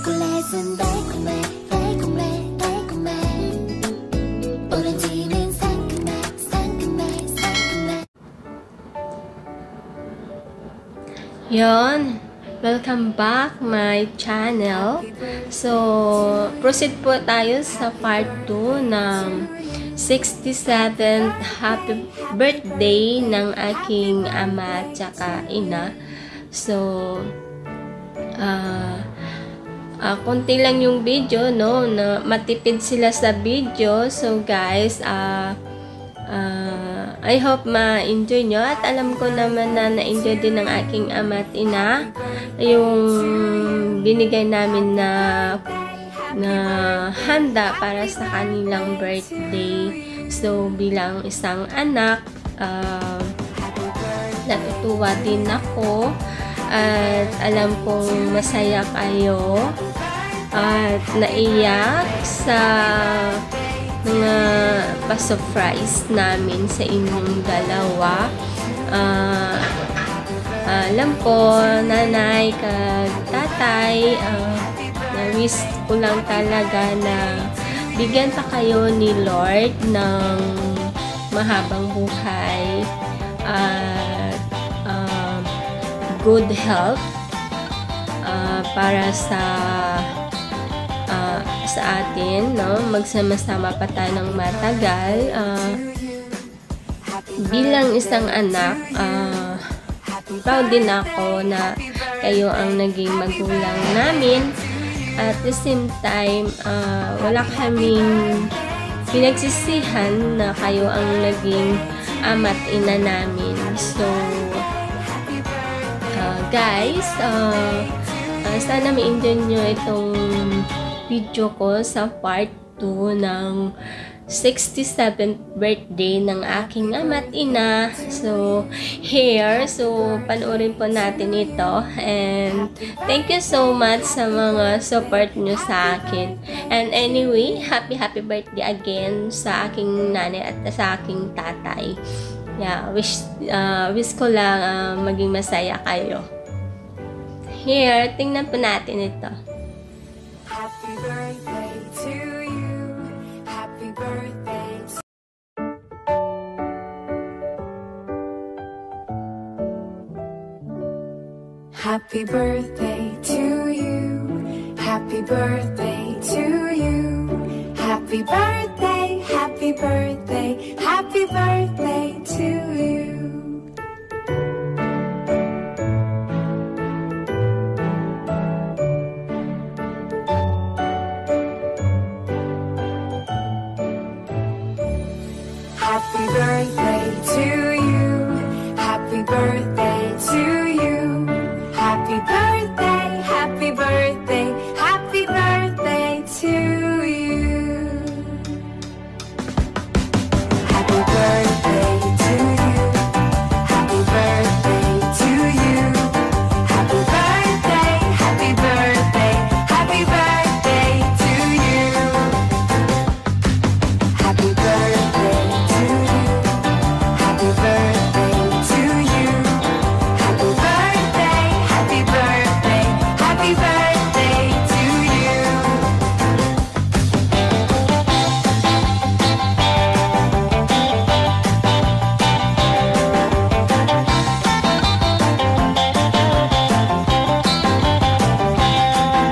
초콜릿은 달콤해 달콤해 달콤해 오렌지는 상큼해 상큼해 상큼해. Yon, welcome back my channel. So, proceed po tayo sa part 2 ng 67th happy birthday ng aking ama at saka ina. So, konti lang yung video, no? Na matipid sila sa video. So, guys, I hope ma-enjoy nyo. At alam ko naman na na-enjoy din ng aking ama at ina yung binigay namin na handa para sa kanilang birthday. So, bilang isang anak, natutuwa din ako at alam kong masaya kayo at naiyak sa mga pa-surprise namin sa inyong dalawa. Alam ko, nanay kag tatay, na-wish ko lang talaga na bigyan pa kayo ni Lord ng mahabang buhay at good health para sa atin, no? Magsama-sama pa tayo ng matagal. Bilang isang anak, proud din ako na kayo ang naging magulang namin. At the same time, wala kaming pinagsisihan na kayo ang naging ama at ina namin. So, guys, sana ma-enjoy nyo itong video ko sa part 2 ng 67th birthday ng aking ama at ina. So, here. So, panoorin po natin ito. And, thank you so much sa mga support nyo sa akin. And anyway, happy birthday again sa aking nanay at sa aking tatay. Yeah, wish ko lang maging masaya kayo. Here, tingnan po natin ito. Happy birthday to you. Happy birthday to Happy birthday to you. Happy birthday to you. Happy birthday, happy birthday, happy birthday to you. Happy birthday to you. Happy birthday to you. Happy birthday, happy birthday, happy birthday to you. Happy birthday to you. Happy birthday to you. Happy birthday, happy birthday, happy birthday to you. Happy birthday to you. Happy birthday to you.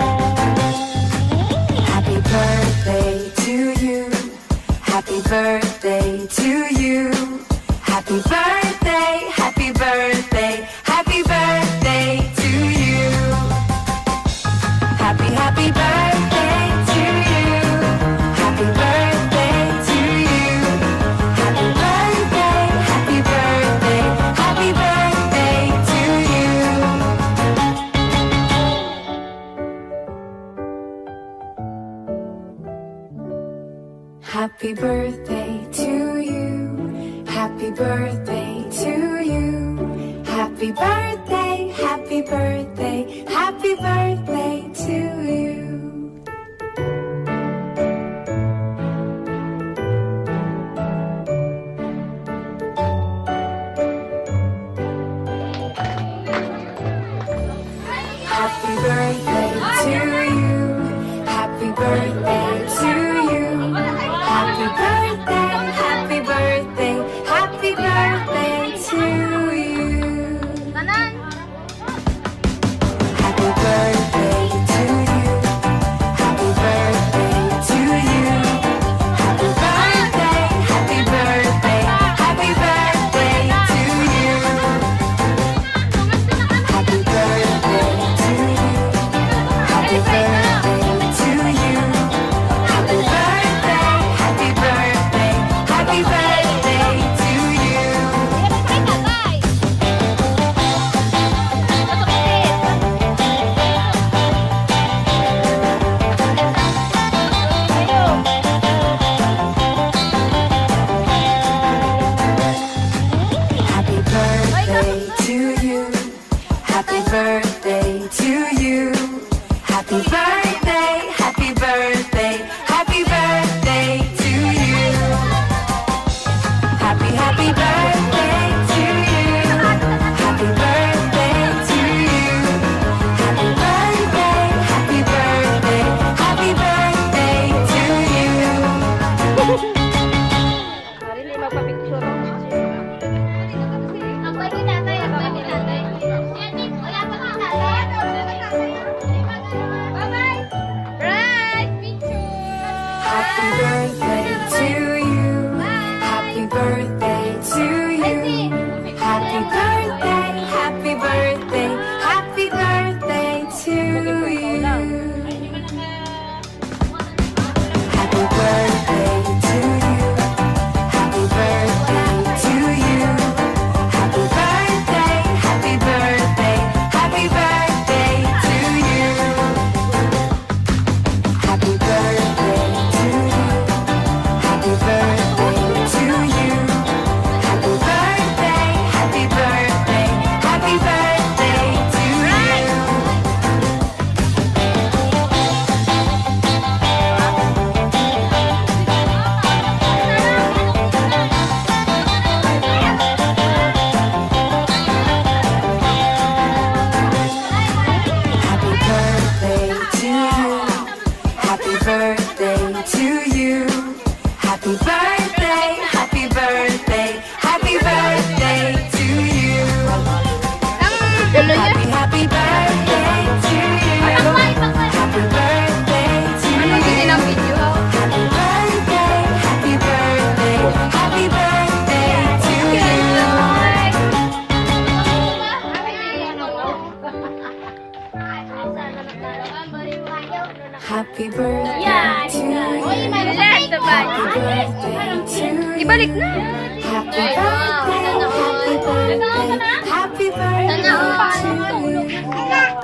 Happy birthday, happy birthday, happy birthday to you. Happy birthday to you. Happy birthday to you. Happy birthday, happy birthday, happy birthday to you. Happy birthday to you. Happy birthday to you. Happy birthday, happy birthday, happy birthday to you. Happy birthday to you. Happy birthday to you. Happy birthday, happy birthday, happy birthday to you. Happy birthday to you. birthday to you. Happy birthday, happy birthday, happy birthday to you. Happy birthday to you. Happy birthday to you. Happy birthday, happy birthday, happy birthday to you. Happy birthday to you. Happy birthday to you. Happy birthday, happy birthday, happy birthday to you. Happy birthday to you. Happy birthday to you. Happy birthday, happy birthday, happy birthday to you. Happy birthday to you. Happy birthday to you. Happy birthday, happy birthday, happy birthday to you. Happy birthday to you. Happy birthday to you. Happy birthday, happy birthday, happy birthday to you. Happy birthday to you. Happy birthday to you. Happy birthday, happy birthday, happy birthday to you. Happy birthday to you. Happy birthday to you. Happy birthday, happy birthday, happy birthday to you. Happy birthday to you. Happy birthday to you. Happy birthday, happy birthday, happy birthday to you. Happy birthday to you. Happy birthday to you. Happy birthday, happy birthday, happy birthday to you. Happy birthday to you. Happy birthday to you. Ibalik na! Happy birthday, happy birthday, happy birthday to you. Happy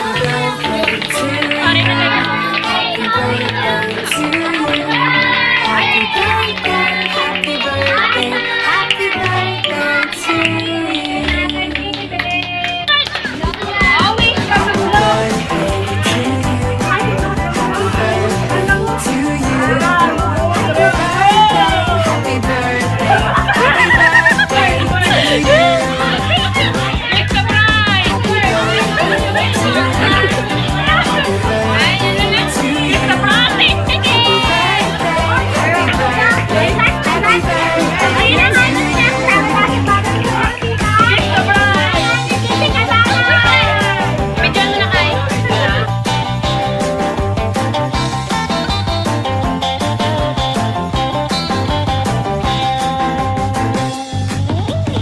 birthday to you. Happy birthday to you. Happy birthday, happy birthday, happy birthday to you. Happy birthday to you. Happy birthday to you. Happy birthday, happy birthday,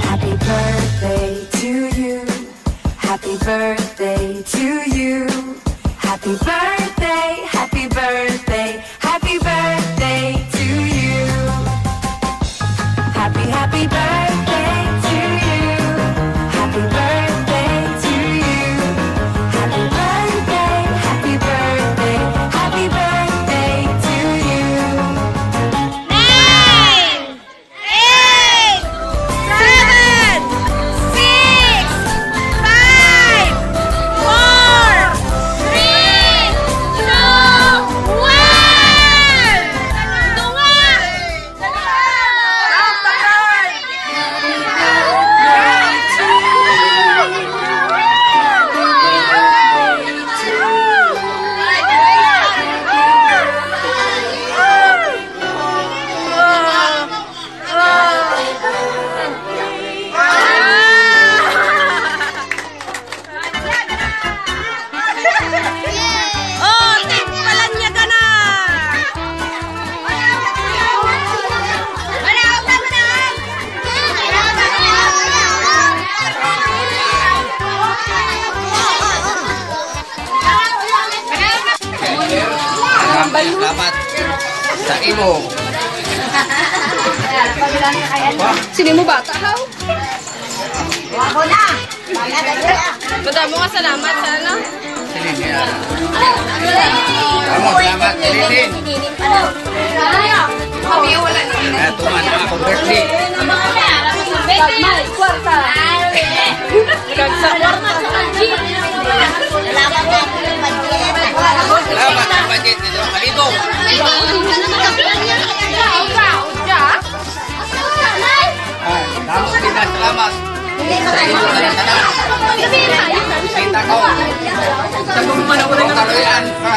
happy birthday to you. Happy birthday to you. Happy birthday, happy birthday, happy birthday to you. Happy birthday to you. Happy birthday to you. Happy birthday, happy birthday, happy birthday to you. 9, 8, 7, 6, 5, 4, 3, Salamat sa imo. Sino mo bata, haw? Madamo nga salamat sa ano? Salamat, Lilin. Tuman na akong birthday. Salamat ang budget nito. Kalibo. Damo din na salamat. Sa imo tanan. Kita ko. Sa kung kaluyan pa.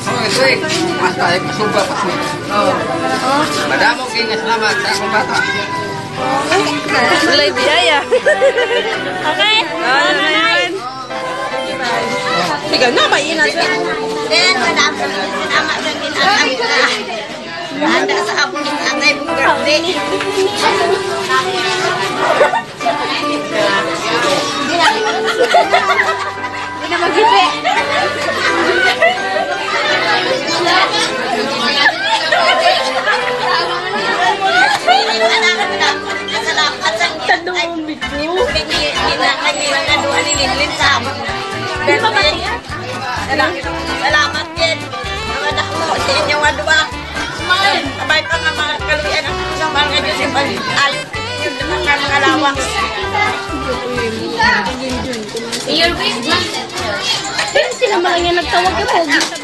Suwi-suwi. Mas tayo masuba pa suwi. Madamo din na salamat sa akong bata. Walay biyaya. Okay? Ano na yan? Sige na, mainan siya. Anda sa abon ng atay mong birthday. Hindi na mag-ipi. Salamat sa tandong video. Ginagawa ni Lilin sa abon. Salamat din. Ang anak mo, sa inyong adwa. Abay pa nga mga kaluyan ang mga Diyos yung ayaw yung mga lawak. Pero sila mga nagtawag yung pogi sa